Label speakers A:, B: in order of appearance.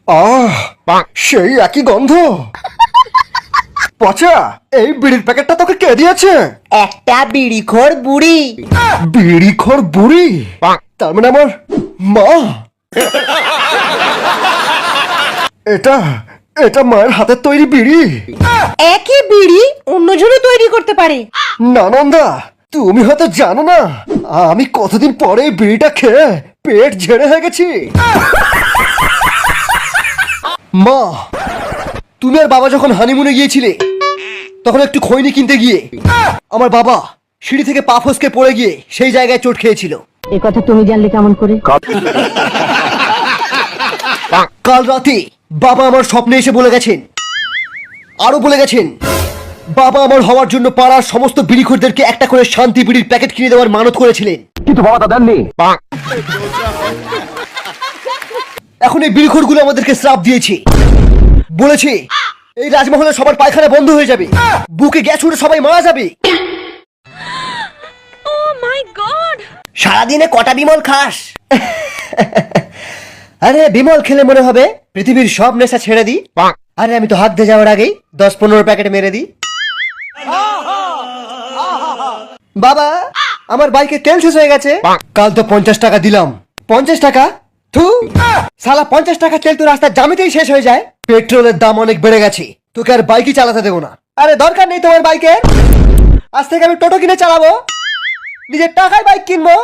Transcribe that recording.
A: আহ, সেই একই গন্ধ। পচা, এই বিড়ির প্যাকেটটা তোকে কে দিয়েছে?
B: একটা বিড়িখোর বুড়ি।
A: বিড়িখোর বুড়ি? তার মানে আমার মা। এটা এটা মায়ের হাতের তৈরি বিড়ি।
B: একই বিড়ি অন্যজনও তৈরি করতে পারে।
A: নানন্দা, তুমি হয়তো জানো না, আমি কতদিন পরে এই বিড়িটা খেয়ে পেট ঝেড়ে হয়ে গেছি। মা, তুমি আর বাবা যখন হানিমুনে গিয়েছিলে তখন একটু খৈনি কিনতে গিয়ে আমার বাবা সিঁড়ি থেকে পা ফসকে পড়ে গিয়ে সেই জায়গায় চোট খেয়েছিল।
C: এ কথা তুমি জানলে কেমন করে?
A: কাল রাতে বাবা আমার স্বপ্নে এসে বলে গেছেন, আরো বলে গেছেন বাবা আমার হওয়ার জন্য পাড়ার সমস্ত বিড়িখোরদেরকে একটা করে শান্তি বিড়ির প্যাকেট কিনে দেওয়ার মানত করেছিলেন, কিন্তু বাবা তা দেননি। এখন এই বিড়িখোরগুলো আমাদেরকে শ্রাপ দিয়েছে, বলেছে এই রাজমহলে সবার পায়খানা বন্ধ হয়ে যাবে, বুকে গ্যাস উঠে সবাই মারা যাবে।
B: সারাদিনে কটা বিমল খাস?
A: আরে বিমল খেলে মনে হবে পৃথিবীর সব নেশা ছেড়ে দিই। আরে আমি তো হাত দিয়ে যাওয়ার আগেই 10-15 প্যাকেট মেরে দিই। বাবা, আমার বাইকে তেল শেষ হয়ে গেছে। কাল তো 50 টাকা দিলাম। 50 টাকা? থু, শালা 50 টাকা তেল তো রাস্তার জামিতেই শেষ হয়ে যায়। পেট্রোলের দাম অনেক বেড়ে গেছে, তোকে আর বাইকই চালাতে দেবো না। আরে দরকার নেই তোমার বাইকের, আজ থেকে আমি টোটো কিনে চালাবো, নিজের টাকায় বাইক কিনবো।